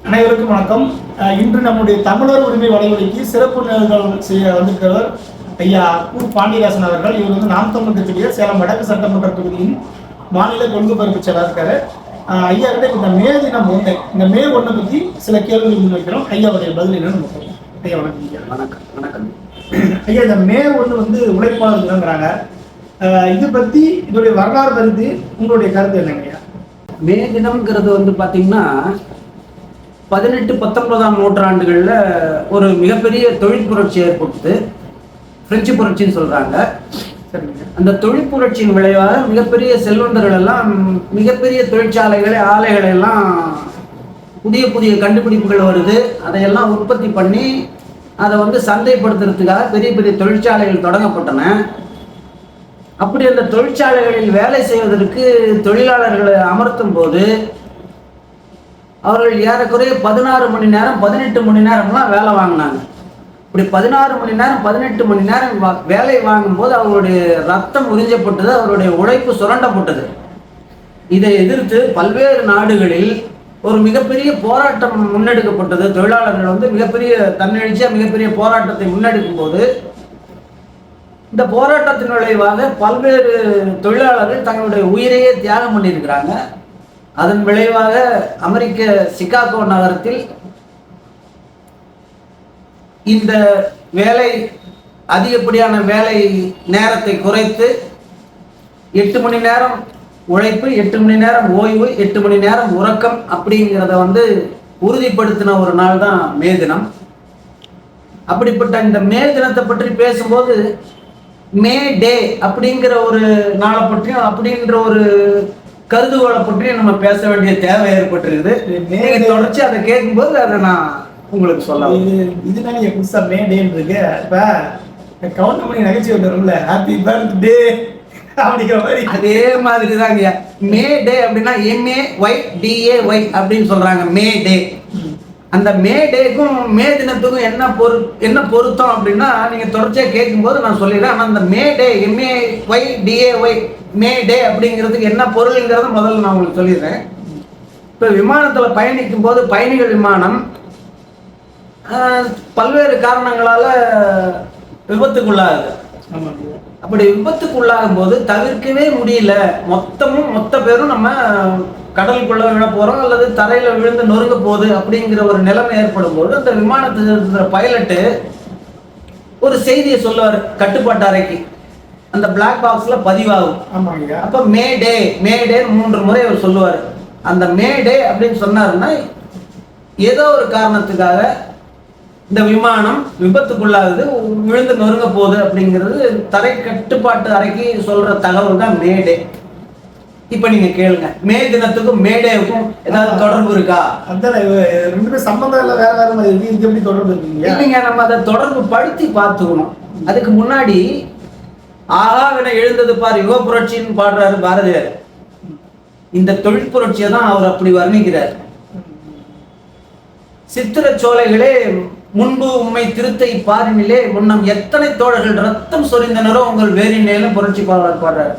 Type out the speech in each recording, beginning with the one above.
அனைவருக்கும் வணக்கம். இன்று நம்முடைய தமிழர் உரிமை வலைவலிக்கு சிறப்பு நேர்காணல் செய்ய வந்திருக்கிறவர் ஐயா கு. பாண்டியராசன் அவர்கள். இவர் வந்து நாம் தமிழ் கட்சியுடைய சேலம் வடக்கு சட்டமன்ற தொகுதியின் மாநில கொள்கை பரப்பு செயலாளர் இருக்காரு. ஐயா கிட்ட இந்த மே தினம் ஒன்று, இந்த மே 1 பற்றி சில கேள்விகள் முன்வைக்கிறோம். ஐயாவுடைய பதில் என்னன்னு நம்ம சொல்றோம். ஐயா வணக்கம். வணக்கம். வணக்கம் ஐயா, இந்த மே 1 வந்து உழைப்பாளர் தினங்கிறாங்க. இது பற்றி இதோடைய வரலாறு கருத்து உங்களுடைய கருத்து என்னங்க ஐயா? மே தினம்ங்கிறது வந்து பார்த்தீங்கன்னா 18-19ஆம் நூற்றாண்டுகளில் ஒரு மிகப்பெரிய தொழில் புரட்சி ஏற்பட்டது. பிரெஞ்சு புரட்சின்னு சொல்கிறாங்க. சரிங்க. அந்த தொழில் புரட்சியின் விளைவாக மிகப்பெரிய செல்வந்தர்கள் எல்லாம் மிகப்பெரிய தொழிற்சாலைகளை ஆலைகளை எல்லாம் புதிய புதிய கண்டுபிடிப்புகள் வருது, அதையெல்லாம் உற்பத்தி பண்ணி அதை வந்து சந்தைப்படுத்துறதுக்காக பெரிய பெரிய தொழிற்சாலைகள் தொடங்கப்பட்டன. அப்படி அந்த தொழிற்சாலைகளில் வேலை செய்வதற்கு தொழிலாளர்களை அமர்த்தும் போது அவர்கள் ஏறக்குறைய 16 மணி நேரம் 18 மணி நேரம்லாம் வேலை வாங்கினாங்க. இப்படி 16 மணி நேரம் 18 மணி நேரம் வேலை வாங்கும்போது அவருடைய ரத்தம் உறிஞ்சப்பட்டது, அவருடைய உழைப்பு சுரண்டப்பட்டது. இதை எதிர்த்து பல்வேறு நாடுகளில் ஒரு மிகப்பெரிய போராட்டம் முன்னெடுக்கப்பட்டது. தொழிலாளர்கள் வந்து மிகப்பெரிய தன்னெழுச்சியாக மிகப்பெரிய போராட்டத்தை முன்னெடுக்கும் போது இந்த போராட்டத்தின் விளைவாக பல்வேறு தொழிலாளர்கள் தங்களுடைய உயிரையே தியாகம் பண்ணியிருக்கிறாங்க. அதன் விளைவாக அமெரிக்க சிகாகோ நகரத்தில் இந்த அதிகப்படியான வேலை நேரத்தை குறைத்து 8 மணி நேரம் உழைப்பு, 8 மணி நேரம் ஓய்வு, 8 மணி நேரம் உறக்கம் அப்படிங்கிறத வந்து உறுதிப்படுத்தின ஒரு நாள் தான் மே தினம். அப்படிப்பட்ட இந்த மே தினத்தை பற்றி பேசும்போது மே டே அப்படிங்கிற ஒரு நாளை பற்றியும் அப்படின்ற ஒரு கருதுகோளை பற்றியும் நம்ம பேச வேண்டிய தேவை ஏற்பட்டிருக்குது. தொடர்ச்சி அதை கேட்கும்போது அதை நான் உங்களுக்கு சொல்லலாம். இதுதான் நீங்க புதுசா மே டேன்னு இருக்கு. இப்ப கவுண்ட் பண்ணி நகைச்சுவை வரும்ல, ஹாப்பி பர்த்டே அப்படிங்கிற மாதிரி அதே மாதிரி தாங்க மே டே அப்படின்னா MAYDAY அப்படின்னு சொல்றாங்க. மே டே. அந்த மே டேக்கும் மே தினத்துக்கும் என்ன பொருத்தம் அப்படின்னா நீங்க தொடர்ச்சியாக கேட்கும்போது நான் சொல்லிடுறேன். ஆனால் அந்த மே டே MAYDAY மே டே அப்படிங்கிறதுக்கு என்ன பொருள்ங்கிறத முதல்ல நான் உங்களுக்கு சொல்லிடுறேன். இப்போ விமானத்தில் பயணிக்கும் போது பயணிகள் விமானம் பல்வேறு காரணங்களால விபத்துக்குள்ளாகுது. அப்படி விபத்துக்குள்ளாகும் போது தவிர்க்கவே முடியல, மொத்த பேரும் நம்ம கடலுக்குள்ள விழ போறோம் அல்லது தரையில விழுந்து நொறுங்க போகுது அப்படிங்கிற ஒரு நிலைமை ஏற்படும் போது அந்த விமானத்தில் இருக்கிற பைலட்டு ஒரு செய்தியை சொல்லுவார் கட்டுப்பாட்டு அறைக்கு. அந்த பிளாக் பாக்ஸ்ல பதிவாகும். அப்ப மே டே 3 முறை அவர் சொல்லுவார். அந்த மே டே அப்படின்னு சொன்னாருன்னா ஏதோ ஒரு காரணத்துக்காக இந்த விமானம் விபத்துக்குள்ளாகுது, விழுந்து நொறுங்க போகுது அப்படிங்கிறது தரை கட்டுப்பாட்டு அறைக்கு சொல்ற தகவல் தான் மே டே. இப்ப நீங்க கேளுங்க, மே தினத்துக்கும் மே டேவுக்கும் ஏதாவது தொடர்பு இருக்கா? ரெண்டுமே சம்பந்தம் இல்லை, வேற வேற மாதிரி இருக்கு. எப்படி தொடர்பு இருக்கீங்க? இல்லைங்க, நம்ம அதை தொடர்பு படுத்தி பார்த்துக்கணும். அதுக்கு முன்னாடி ஆகாவின எழுந்தது பார் யுக புரட்சின்னு பாடுறாரு பாரதியார். இந்த தொழில் புரட்சியை தான் அவர் அப்படி வர்ணிக்கிறார். சித்திர சோலைகளே முன்பு உண்மை திருத்தை பாரினிலே முன்னம் எத்தனை தோழர்கள் ரத்தம் சொரிந்தனரோ உங்கள் வேரினேலும் புரட்சி பாடலார் பாடுறாரு.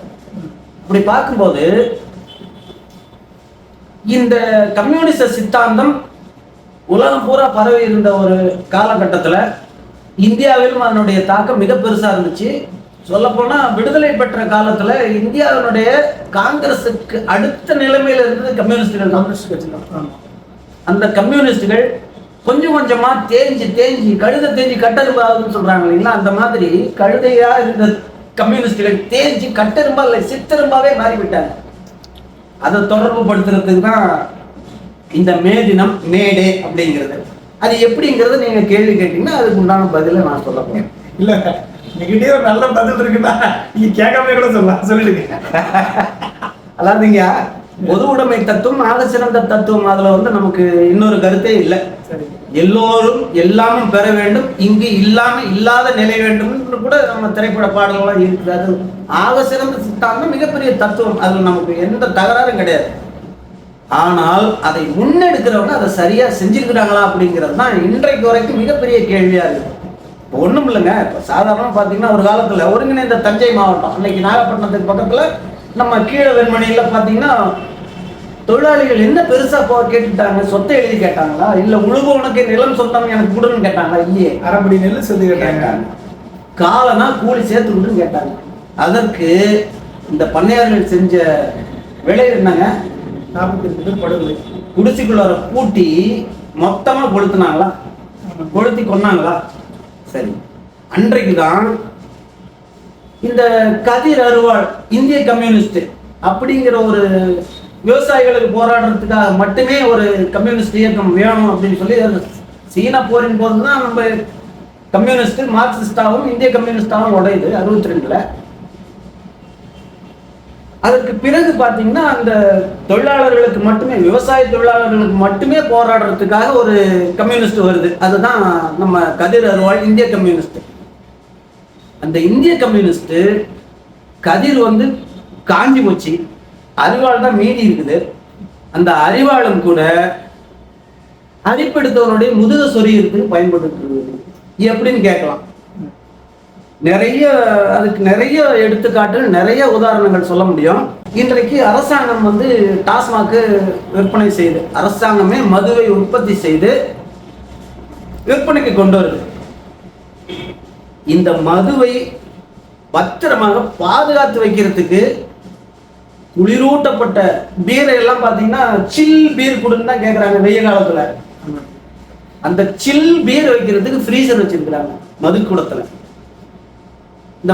அப்படி பார்க்கும்போது இந்த கம்யூனிச சித்தாந்தம் உலகம் பூரா பரவி இருந்த ஒரு காலகட்டத்தில் இந்தியாவிலும் அதனுடைய தாக்கம் மிக பெருசா இருந்துச்சு. சொல்லப்போனா விடுதலை பெற்ற காலத்துல இந்தியாவினுடைய காங்கிரஸுக்கு அடுத்த நிலைமையில இருந்தது கம்யூனிஸ்ட் கட்சி தான். அந்த கம்யூனிஸ்டுகள் கொஞ்சம் கொஞ்சமா தேஞ்சி கழுதை தேஞ்சி கட்டெரும்பு ஆகுதுன்னு சொல்றாங்க இல்லைங்களா, அந்த மாதிரி கழுதையா இருந்த கம்யூனிஸ்டுகள் தேஞ்சி கட்டெரும்பா இல்லை சித்தெரும்பாவே மாறிவிட்டாங்க. அதை தொடர்பு படுத்துறதுக்கு தான் இந்த மே தினம் மே டே அப்படிங்கிறது. அது எப்படிங்கிறத நீங்க கேள்வி கேட்டீங்கன்னா அதுக்கு உண்டான பதில நான் சொல்ல போறேன். இல்ல நீங்கிட்டே ஒரு நல்ல பதில் இருக்குன்னா நீங்க கேட்காம கூட சொல்லலாம், சொல்லிடுங்க. அதாவதுங்க பொது உடைமை தத்துவம் ஆக சிறந்த தத்துவம். அதுல வந்து நமக்கு இன்னொரு கருத்தே இல்லை. எல்லோரும் எல்லாமும் பெற வேண்டும், இங்கு இல்லாத நிலை வேண்டும் கூட நம்ம திரைப்பட பாடல்கள்லாம் இருக்குது. அது ஆக சிறந்த சித்தாந்தம், மிகப்பெரிய தத்துவம். அதுல நமக்கு எந்த தகராறும் கிடையாது. ஆனால் அதை முன்னெடுக்கிறவங்க அதை சரியா செஞ்சிருக்கிறாங்களா அப்படிங்கிறது தான் இன்றைக்கு வரைக்கும் மிகப்பெரிய கேள்வியா இருக்கு. ஒண்ணும் இல்லைங்க, இப்போ சாதாரணமாக பார்த்தீங்கன்னா ஒரு காலத்துல ஒருங்கிணைந்த தஞ்சை மாவட்டம், அன்னைக்கு நாகப்பட்டினத்துக்கு பக்கத்துல நம்ம கீழ வெண்மணியில பார்த்தீங்கன்னா தொழிலாளிகள் என்ன பெருசா கேட்டுட்டாங்க? சொத்தை எழுதி கேட்டாங்களா, இல்ல உழுபவனுக்கு நிலம் சொந்தம் எனக்கு கொடுன்னு கேட்டாங்களா? இல்லையே. அரைப்படி நெல் செஞ்சு கேட்டாங்க. காலனா கூலி சேர்த்து கொடுன்னு கேட்டாங்க. அதற்கு இந்த பண்ணையார்கள் செஞ்ச விலை என்னங்க? 42 பேர் படுகொலை. குடிசைக்குள்ளார பூட்டி மொத்தமா கொளுத்துனாங்களா? கொளுத்தி கொன்னாங்களா? சரி, அன்றைக்குதான் இந்த கதிர் அருவாள் இந்திய கம்யூனிஸ்ட் அப்படிங்கிற ஒரு விவசாயிகளுக்கு போராடுறதுக்காக மட்டுமே ஒரு கம்யூனிஸ்ட் இயக்கம் வேணும் அப்படின்னு சொல்லி சீனா போரின் போதுதான் நம்ம கம்யூனிஸ்ட் மார்க்சிஸ்டாவும் இந்திய கம்யூனிஸ்டாவும் உடையுது 62ல. அதற்கு பிறகு பாத்தீங்கன்னா அந்த தொழிலாளர்களுக்கு மட்டுமே, விவசாய தொழிலாளர்களுக்கு மட்டுமே போராடுறதுக்காக ஒரு கம்யூனிஸ்ட் வருது. அதுதான் நம்ம கதிர் அருவாள் இந்திய கம்யூனிஸ்ட். அந்த இந்திய கம்யூனிஸ்ட் கதிர் காஞ்சி போச்சு, அரிவாள் தான் மீதி இருக்குது. அந்த அரிவாளும் கூட அரிப்படுத்தவனுடைய முதுக சொரியறதுக்கு பயன்படுத்துறது எப்படின்னு கேட்கலாம். அதுக்கு நிறைய எடுத்துக்காட்டு, நிறைய உதாரணங்கள் சொல்ல முடியும். இன்றைக்கு அரசாங்கம் டாஸ்மாக் விற்பனை செய்து, அரசாங்கமே மதுவை உற்பத்தி செய்து விற்பனைக்கு கொண்டு வருது. இந்த மதுவை பத்திரமாக பாதுகாத்து வைக்கிறதுக்கு குளிரூட்டப்பட்ட பீரை எல்லாம் பாத்தீங்கன்னா சில் பீர் கொடுன்னு தான் கேட்கறாங்க வெய்ய காலத்துல. அந்த சில் பீர் வைக்கிறதுக்கு ஃப்ரீசர் வச்சிருக்கிறாங்க மதுக்கூடத்துல. இந்த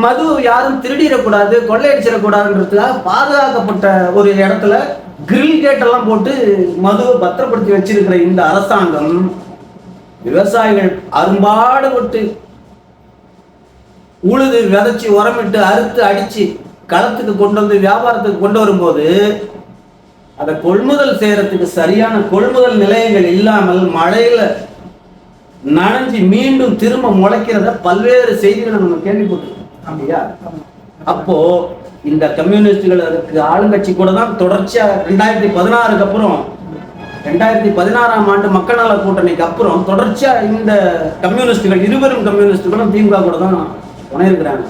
மது யாரும் திருடிடக்கூடாது, கொள்ளையடிச்சிடக்கூடாதுன்றதுக்காக பாதுகாக்கப்பட்ட ஒரு இடத்துல கிரில் கேட் எல்லாம் போட்டு மதுவை பத்திரப்படுத்தி வச்சிருக்கிற இந்த அரசாங்கம் விவசாயிகள் அரும்பாடுபட்டு உழுது விதைச்சு உரமிட்டு அறுத்து அடிச்சு களத்துக்கு கொண்டு வந்து வியாபாரத்துக்கு கொண்டு வரும்போது அதை கொள்முதல் செய்யறதுக்கு சரியான கொள்முதல் நிலையங்கள் இல்லாமல் மழையில நனைஞ்சு மீண்டும் திரும்ப முளைக்கிறத பல்வேறு செய்திகளை நம்ம கேள்விப்பட்டிருக்கோம் இல்லையா? அப்போ இந்த கம்யூனிஸ்டுகள் அதுக்கு ஆளுங்கட்சி கூட தான் தொடர்ச்சியா 2016க்கு அப்புறம் 2016ஆம் ஆண்டு மக்கள் நல கூட்டணிக்கு அப்புறம் தொடர்ச்சியா இந்த கம்யூனிஸ்டுகள், இருவரும் கம்யூனிஸ்டுகளும் திமுக கூட தான் உணர்கிறாங்க.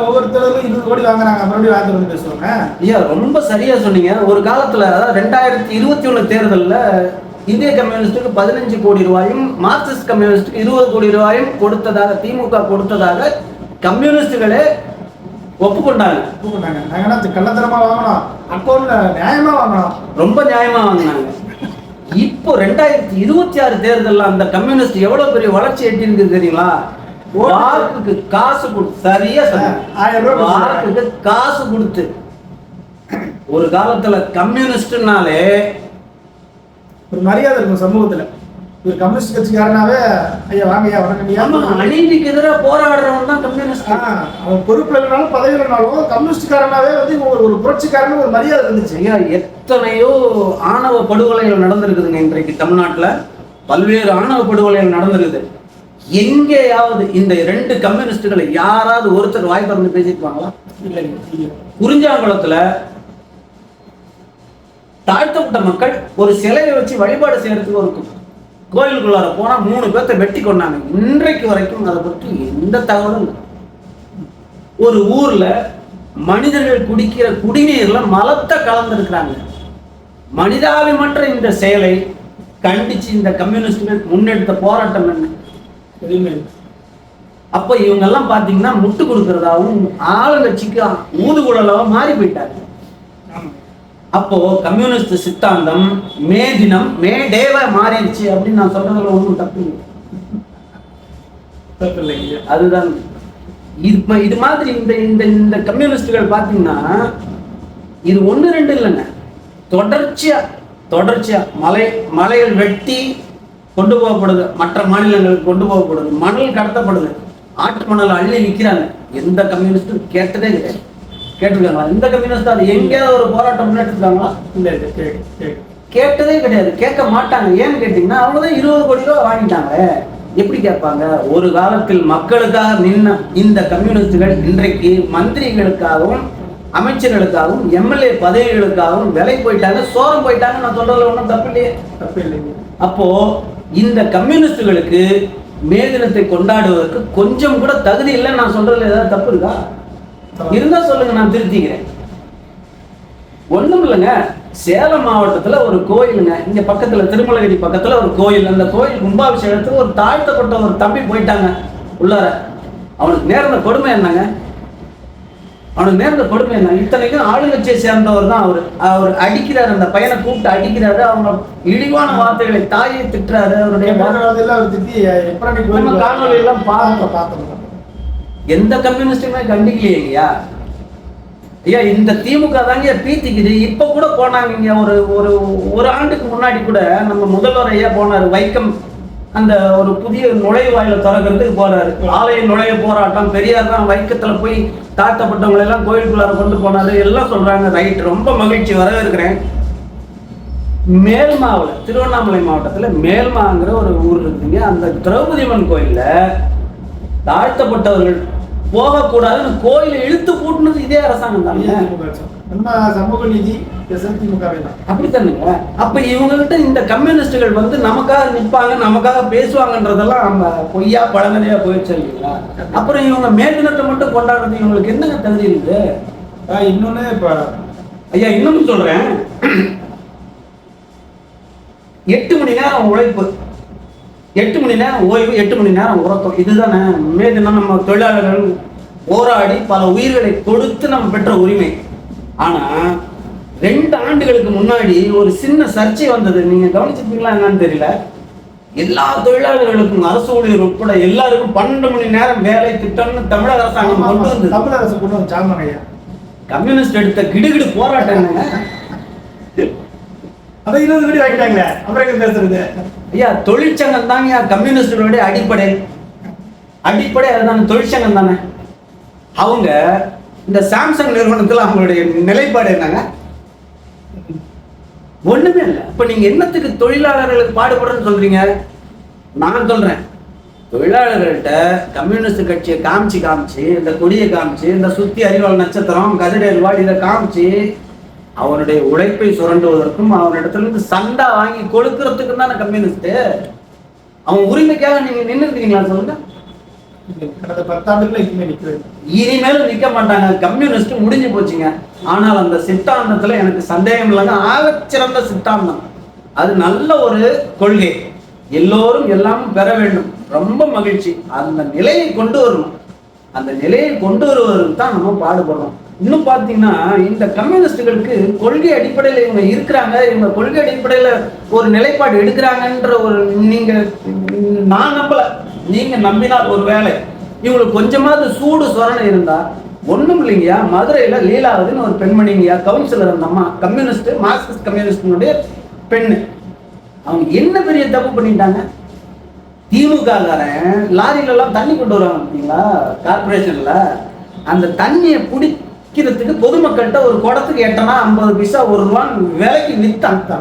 ஒவ்வொருத்தரும் 20 கோடி வாங்குறாங்க, மறுபடியும் வாங்க பேசுவாங்க. ஐயா ரொம்ப சரியா சொன்னீங்க. ஒரு காலத்துல 2021 தேர்தலில் இந்திய கம்யூனிஸ்டுக்கு 15 கோடி ரூபாயும் மார்க்சிஸ்ட் கம்யூனிஸ்டுக்கு 20 கோடி ரூபாயும் கொடுத்ததாக திமுக கொடுத்ததாக கம்யூனிஸ்டுகளே ஒப்புக்கொண்டாங்க. நாங்க கள்ளத்தனமா வாங்கணும், அக்கௌண்ட்ல நியாயமா வாங்கணும், ரொம்ப நியாயமா வாங்கினாங்க. இப்போ 2026 தேர்தலில் அந்த கம்யூனிஸ்ட் எவ்வளவு பெரிய வளர்ச்சி எட்டிருக்கு தெரியுங்களா? வாக்குக்கு காசு கொடுத்து, சரியா சொன்னாங்க, 1000 ரூபாய் வாக்குக்கு காசு கொடுத்து. ஒரு காலத்துல கம்யூனிஸ்ட்னாலே ஒரு மரியாதை இருக்கும் சமூகத்துல. ஒரு கம்யூனிஸ்ட் கட்சிக்காரனாவே ஐயா வாங்க ஐயா வணக்கம், அநீதிக்கு எதிராக போராடுறவன் தான் கம்யூனிஸ்ட். அவன் பொறுப்புல இருந்தாலும் பதவியில் இருந்தாலும் கம்யூனிஸ்ட்காரனாவே ஒரு புரட்சிக்காரன் ஒரு மரியாதை இருந்துச்சு. ஐயா எத்தனையோ ஆணவ படுகொலைகள் நடந்திருக்குதுங்க இன்றைக்கு தமிழ்நாட்டுல. பல்வேறு ஆணவ படுகொலைகள் நடந்திருக்குது. எங்கேயாவது இந்த 2 கம்யூனிஸ்டுகளை யாராவது ஒருத்தர் வாய் திறந்து பேசிருப்பாங்களா? இல்லை. குறிஞ்சாங்குளத்துல தாழ்த்தப்பட்ட மக்கள் ஒரு சிலையை வச்சு வழிபாடு செய்யறதுக்கு ஒரு கோயிலுக்குள்ளார போனா 3 பேர்த்த வெட்டி கொண்டாங்க. இன்றைக்கு வரைக்கும் அதை பற்றி எந்த தகவலும் இல்லை. ஒரு ஊர்ல மனிதர்கள் குடிக்கிற குடிநீர்ல மலத்தை கலந்துருக்கிறாங்க. மனிதாபிமற்ற இந்த செயலை கண்டிச்சு இந்த கம்யூனிஸ்டுகள் முன்னெடுத்த போராட்டம் என்ன? அப்ப இவங்க எல்லாம் பாத்தீங்கன்னா முட்டு கொடுக்கறதாவும் ஆளுங்கட்சிக்கு ஊதுகுழலாவும் மாறி போயிட்டாங்க. அப்போ கம்யூனிஸ்ட் சித்தாந்தம் மே தினம் மே டேவா மாறிடுச்சு அப்படின்னு நான் சொல்றதுல ஒன்றும் தப்பு இல்லை. அதுதான் இது மாதிரி இந்த இந்த கம்யூனிஸ்டுகள் பாத்தீங்கன்னா இது 1-2 இல்லைங்க, தொடர்ச்சியா மலைகள் வெட்டி கொண்டு போகப்படுது, மற்ற மாநிலங்களுக்கு கொண்டு போகப்படுது, மணல் கடத்தப்படுது, ஆட்டு மணல் அள்ளி விற்கிறாங்க. எந்த கம்யூனிஸ்டும் கேட்டதே கிடையாது. கேட்டிருக்காங்களா? இந்த கம்யூனிஸ்ட் அது எங்கேயாவது ஒரு போராட்டம் முன்னெடுத்துருக்காங்களா? இல்லை, கேட்டதே கிடையாது, கேட்க மாட்டாங்க. ஏன்னு கேட்டீங்கன்னா அவங்க தான் 20 கோடி ரூபா வாங்கிட்டாங்க. எப்படி கேட்பாங்க? ஒரு காலத்தில் மக்களுக்காக நின்ன இந்த கம்யூனிஸ்டுகள் இன்றைக்கு மந்திரிகளுக்காகவும் அமைச்சர்களுக்காகவும் எம்எல்ஏ பதவிகளுக்காகவும் விலை போயிட்டாங்க, சோரம் போயிட்டாங்க. நான் சொல்றதுல ஒன்றும் தப்பு இல்லை. அப்போ இந்த கம்யூனிஸ்டுகளுக்கு மே தினத்தை கொண்டாடுவதற்கு கொஞ்சம் கூட தகுதி இல்லைன்னு நான் சொல்றதுல ஏதாவது தப்பு இருக்கா? இருந்தா சொல்லுங்க, நான் திருத்திக்கிறேன். ஒண்ணும் இல்லைங்க. சேலம் மாவட்டத்துல ஒரு கோயிலுங்க, இங்க பக்கத்துல திருமலகிரி பக்கத்துல ஒரு கோயில். அந்த கோயில் கும்பாபிஷேகத்துக்கு ஒரு தாழ்த்தப்பட்ட ஒரு தம்பி போயிட்டாங்க உள்ளார. அவனுக்கு நேர்ந்த கொடுமை என்னங்க? அவனுக்கு நேர்ந்த கொடுமை என்ன? இத்தனைக்கும் ஆளுங்கட்சியை சேர்ந்தவர் தான் அவரு. அவர் அடிக்கிறாரு, அந்த பையனை கூப்பிட்டு அடிக்கிறாரு, அவங்க இழிவான வார்த்தைகளை தாயை திட்டுறாரு. அவருடைய காணொலி எல்லாம் பார்த்தோம். எந்த கம்யூனிஸ்டுமே கண்டிக்கலையே ஐயா. ஐயா இந்த திமுக தாங்க பீத்திக்குது. இப்ப கூட போனாங்க ஒரு ஒரு ஒரு ஆண்டுக்கு முன்னாடி கூட நம்ம முதல்வர் ஐயா போனாரு வைக்கம், அந்த ஒரு புதிய நுழைவாயில திறக்கிறதுக்கு போறாரு. ஆலய நுழைய போராட்டம், பெரியார் தான் வைக்கத்துல போய் தாழ்த்தப்பட்டவங்களை எல்லாம் கோயிலுக்குள்ளார கொண்டு போனாரு எல்லாம் சொல்றாங்க. ரைட், ரொம்ப மகிழ்ச்சி, வரவேற்கிறேன். மேல்மாவில், திருவண்ணாமலை மாவட்டத்துல மேல்மாங்கிற ஒரு ஊர் இருக்குங்க. அந்த திரௌபதி அம்மன் கோயில்ல தாழ்த்தப்பட்டவர்கள் போகக்கூடாதுன்னு கோயிலை இழுத்து பூட்டினது இதே அரசாங்கம் தாங்க. நம்ம சமூக நீதி அப்படித்தானுங்க. அப்ப இவங்க கிட்ட இந்த கம்யூனிஸ்டுகள் வந்து நமக்காக நிற்பாங்க, நமக்காக பேசுவாங்கன்றதெல்லாம் நம்ம பொய்யா பழங்கதையா போயிடுச்சு இல்லைங்களா? அப்புறம் இவங்க மேல்தினத்தை மட்டும் கொண்டாடுறது இவங்களுக்கு என்னங்க தகுதி இருக்கு? இன்னொன்னு இப்ப ஐயா இன்னொன்னு சொல்றேன். 8 மணி நேரம் உழைப்பு, 8 மணி நேரம் ஓய்வு, 8 மணி நேரம் உறக்கம், இதுதானே மேதினம் நம்ம தொழிலாளர்கள் போராடி பல உயிர்களை கொடுத்து நம்ம பெற்ற உரிமை. ஆனா 2 ஆண்டுகளுக்கு முன்னாடி ஒரு சின்ன சர்ச்சை வந்தது, நீங்க கவனிச்சிருப்பீங்களா என்னன்னு தெரியல. எல்லா தொழிலாளர்களுக்கும், அரசு ஊழியர் உட்பட எல்லாருக்கும் 12 மணி நேரம் வேலை திட்டம்னு தமிழக அரசாங்கம் கொண்டு வந்து, தமிழக அரசு கொண்டு வந்து சாமானையா கம்யூனிஸ்ட் எடுத்த கிடுகிடு போராட்டம் என்னங்க? அதை 20 கோடி வாங்கிட்டாங்க. அப்புறம் பேசுறது ஐயா, தொழிற்சங்கம் தாங்க கம்யூனிஸ்டுகளுடைய அடிப்படை. அதுதான் தொழிற்சங்கம் தானே. அவங்க இந்த சாம்சங் நிறுவனத்தில் அவங்களுடைய நிலைப்பாடு என்னங்க? ஒண்ணுமே இல்லை. இப்ப நீங்க என்னத்துக்கு தொழிலாளர்களுக்கு பாடுபடுறன்னு சொல்றீங்க? நான் சொல்றேன், தொழிலாளர்கள்ட்ட கம்யூனிஸ்ட் கட்சியை காமிச்சு இந்த கொடியை காமிச்சு, இந்த சுத்தி அறிவாள் நட்சத்திரம் கதிரேல்வாள் இதை காமிச்சு அவனுடைய உழைப்பை சுரண்டுவதற்கும் அவனிடத்துல இருந்து சண்டா வாங்கி கொடுக்கறதுக்கும் தானே கம்யூனிஸ்ட். அவன் உரிமைக்காக நீங்க நின்று இருக்கீங்களா சொல்லுங்க? கடந்த 10 ஆண்டுகள் இனிமேலும் நிக்க மாட்டாங்க. கம்யூனிஸ்ட் முடிஞ்சு போச்சுங்க. ஆனால் அந்த சித்தாந்தத்துல எனக்கு சந்தேகம் இல்லைங்க, ஆகச்சிறந்த சித்தாந்தம். அது நல்ல ஒரு கொள்கை, எல்லோரும் எல்லாமும் பெற வேண்டும், ரொம்ப மகிழ்ச்சி. அந்த நிலையை கொண்டு வரணும். அந்த நிலையை கொண்டு வருவதற்கு தான் நம்ம பாடுபடுறோம். இன்னும் பாத்தீங்கன்னா இந்த கம்யூனிஸ்டுகளுக்கு கொள்கை அடிப்படையில இவங்க இருக்கிறாங்க, இவங்க கொள்கை அடிப்படையில ஒரு நிலைப்பாடு எடுக்கிறாங்கன்ற ஒரு, நீங்க நான் நம்பல, நீங்க நம்பினால் ஒரு வேலை. இவங்களுக்கு கொஞ்சமாவது சூடு சொரணை இருந்தா ஒண்ணும் இல்லைங்கயா. மதுரையில லீலாவதின்னு ஒரு பெண்மணிங்கயா, கவுன்சிலர், அந்த அம்மா கம்யூனிஸ்ட், மார்க்சிஸ்ட் கம்யூனிஸ்டினுடைய பெண்ணு. அவங்க என்ன பெரிய தப்பு பண்ணிட்டாங்க? திமுக காரன் லாரியில எல்லாம் தண்ணி கொண்டு வருவாங்க பார்த்தீங்களா கார்பரேஷன்ல, அந்த தண்ணியை குடிக்கிறதுக்கு பொதுமக்கள்கிட்ட ஒரு குடத்துக்கு 8 அணா 50 பைசா 1 ரூபான்னு விலைக்கு வித்தாங்க.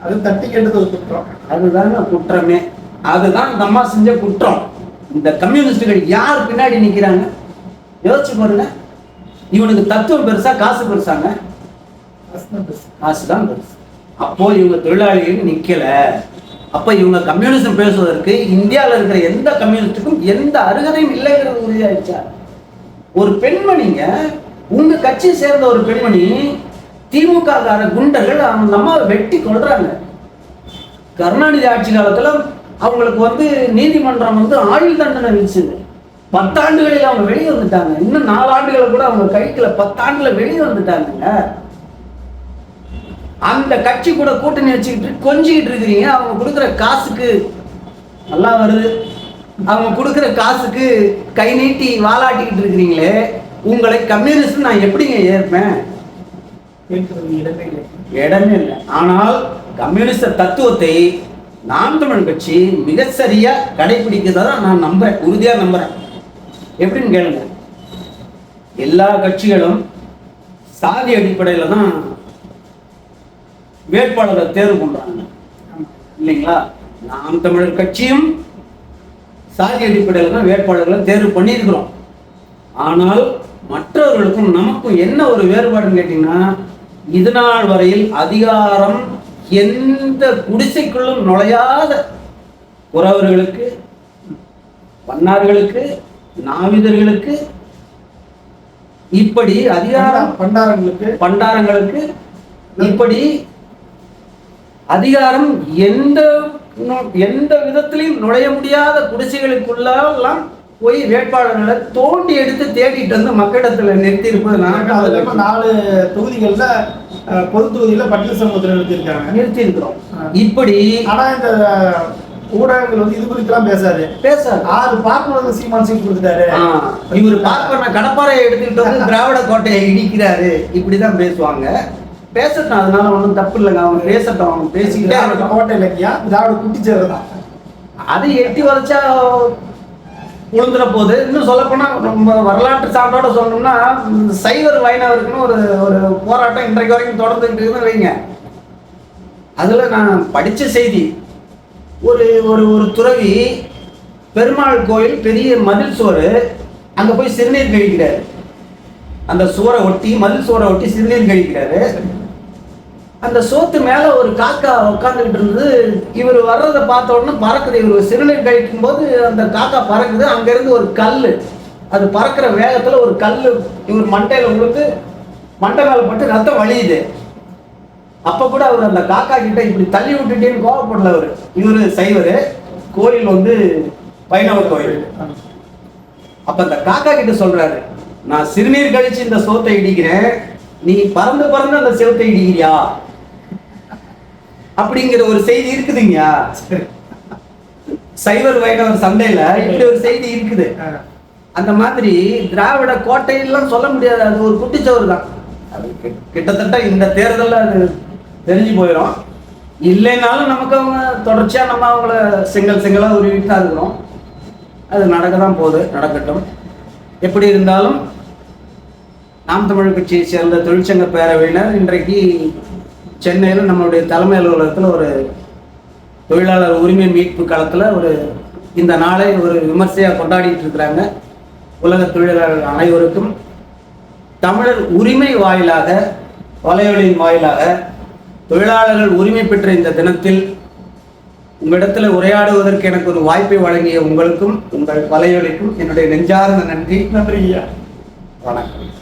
அது தட்டி கேட்டது ஒரு குற்றம். அதுதாங்க குற்றமே. அதுதான் இந்த அம்மா செஞ்ச குற்றம். இந்த கம்யூனிஸ்டுகள் யார் பின்னாடி நிக்கிறாங்க யோசிச்சு பாருங்க. இவனுக்கு தத்துவம் பெருசா, காசு பெருசாங்க? காசுதான் பெருசு. அப்போ இவங்க தொழிலாளிகள் நிக்கல. அப்ப இவங்க கம்யூனிஸ்ட் பேசுவதற்கு இந்தியாவில் இருக்கிற எந்த கம்யூனிஸ்டுக்கும் எந்த அருகதையும் இல்லைங்கிறது உறுதியாயிடுச்சா? ஒரு பெண்மணிங்க, உங்க கட்சியை சேர்ந்த ஒரு பெண்மணி, திமுக கார குண்டர்கள் அவங்க அம்மாவை வெட்டி கொள்றாங்க. கருணாநிதி ஆட்சி காலத்துல அவங்களுக்கு வந்து நீதிமன்றம் வந்து ஆயுள் தண்டனை விதிச்சது. 10 ஆண்டுகளில் அவங்க வெளியே வந்துட்டாங்க. இன்னும் 4 ஆண்டுகளை கூட அவங்க கைக்குல 10 ஆண்டுல வெளியே வந்துட்டாங்க. அந்த கட்சி கூட கூட்டணி வச்சுக்கிட்டு கொஞ்சிக்கிட்டு இருக்கிறீங்க. அவங்க கொடுக்குற காசுக்கு நல்லா வருது, அவங்க கொடுக்குற காசுக்கு கை நீட்டி வாலாட்டிக்கிட்டு இருக்கிறீங்களே. உங்களை கம்யூனிஸ்ட் நான் எப்படிங்க ஏற்பேன்? இடமே இல்லை. ஆனால் கம்யூனிஸ்ட் தத்துவத்தை நாம் தமிழ் கட்சி மிக சரியா கடைபிடிக்கிறதா நான் நம்புறேன், உறுதியா நம்புறேன். எப்படின்னு கேளுங்க. எல்லா கட்சிகளும் சாதி அடிப்படையில தான் வேட்பாளரை தேர்வு பண்றாங்க இல்லைங்களா? நாம் தமிழர் கட்சியும் சாதி அடிப்படையில தான் வேட்பாளர்களை தேர்வு பண்ணியிருக்கிறோம். ஆனால் மற்றவர்களுக்கும் நமக்கும் என்ன ஒரு வேறுபாடுன்னு கேட்டீங்கன்னா, இது நாள் வரையில் அதிகாரம் எந்த குடிசைக்குள்ளும் நுழையாத உறவர்களுக்கு, பன்னார்களுக்கு, நாவிதர்களுக்கு, இப்படி அதிகாரம் பண்டாரங்களுக்கு இப்படி அதிகாரம் எந்த விதத்திலையும் நுழைய முடியாத குடிசைகளுக்குள்ளெல்லாம் போய் வேட்பாளர்களை தோண்டி எடுத்து தேடிட்டு வந்து மக்களிடத்துல நிறுத்தி இருப்பது 4 தொகுதிகள்ல பொது தொகுதியில பட்டியல் சமூகத்தில் நிறுத்தி இருக்கிறோம். இப்படி ஆனா இந்த ஊடகங்கள் வந்து இது குறித்து பேசாது 6 பார்ப்பனர் சீமான் சீட் கொடுத்துட்டாரு, இவர் பார்ப்பன கடப்பாறையை எடுத்துக்கிட்டு வந்து திராவிட கோட்டையை இடிக்கிறாரு, இப்படிதான் பேசுவாங்க. பேசட்டும், அதனால ஒன்றும் தப்பு இல்லைங்க. அவங்க பேசட்டும், அவங்க பேசிக்கிட்டே கோட்டை இல்லையா திராவிட குட்டிச்சேர்தான் அதை எட்டி வளைச்சா உளுந்துற போது. இன்னும் சொல்லப்போனா ரொம்ப வரலாற்று சான்றோட சொல்லணும்னா சைவர் வைணவருக்குன்னு ஒரு போராட்டம் இன்றைக்கு வரைக்கும் தொடர்ந்துட்டு இருக்குன்னு வைங்க. அதுல நான் படிச்ச செய்தி, ஒரு துறவி பெருமாள் கோயில் பெரிய மதில் சுவர், அங்க போய் சிறுநீர் கழிக்கிறாரு. அந்த சுவரை ஒட்டி மதில் சுவரை ஒட்டி சிறுநீர் கழிக்கிறாரு. அந்த சோத்து மேல ஒரு காக்கா உட்காந்துக்கிட்டு இருந்தது. இவர் வர்றதை பார்த்த உடனே பறக்குது. இவர் சிறுநீர் கழிக்கும் போது அந்த காக்கா பறக்குது. அங்கிருந்து ஒரு கல், அது பறக்கிற வேகத்துல ஒரு கல் இவர் மண்டையில விழுந்து மண்டை மேல பட்டு ரத்தம் வழியுது. அப்ப கூட அவர் அந்த காக்கா கிட்ட இப்படி தள்ளி விட்டுட்டேன்னு கோவப்படல. இவரு சைவரு, கோயில் வந்து வைணவ கோயில். அப்ப அந்த காக்கா கிட்ட சொல்றாரு, நான் சிறுநீர் கழிச்சு இந்த சோத்தை இடிக்கிறேன், நீ பறந்து பறந்து அந்த செவத்தை இடிக்கிறியா அப்படிங்கிற ஒரு செய்தி இருக்குதுங்க. சைவர் வைணவர் சண்டையில இப்படி ஒரு செய்தி இருக்குது. அந்த மாதிரி திராவிட கோட்டையெல்லாம் சொல்ல முடியாது, அது ஒரு குட்டிச்சவர் தான். அது கிட்டத்தட்ட இந்த தேர்தலில் அது தெரிஞ்சு போயிடும். இல்லைனாலும் நமக்கு அவங்க தொடர்ச்சியா நம்ம அவங்கள செங்கலா உருவிட்டு தான் இருக்கிறோம். அது நடக்க தான் போகுது, நடக்கட்டும். எப்படி இருந்தாலும் நாம் தமிழ் கட்சியை சேர்ந்த தொழிற்சங்க பேரவையினர் இன்றைக்கு சென்னையில் நம்மளுடைய தலைமை அலுவலகத்தில் ஒரு தொழிலாளர் உரிமை மீட்பு களத்தில் இந்த நாளை ஒரு விமர்சையாக கொண்டாடிட்டு இருக்கிறாங்க. உலக தொழிலாளர்கள் அனைவருக்கும் தமிழர் உரிமை வாயிலாக, வலையொலியின் வாயிலாக தொழிலாளர்கள் உரிமை பெற்ற இந்த தினத்தில் உங்களிடத்தில் உரையாடுவதற்கு எனக்கு ஒரு வாய்ப்பை வழங்கிய உங்களுக்கும் உங்கள் வலையொலிக்கும் என்னுடைய நெஞ்சார்ந்த நன்றி. நன்றி. வணக்கம்.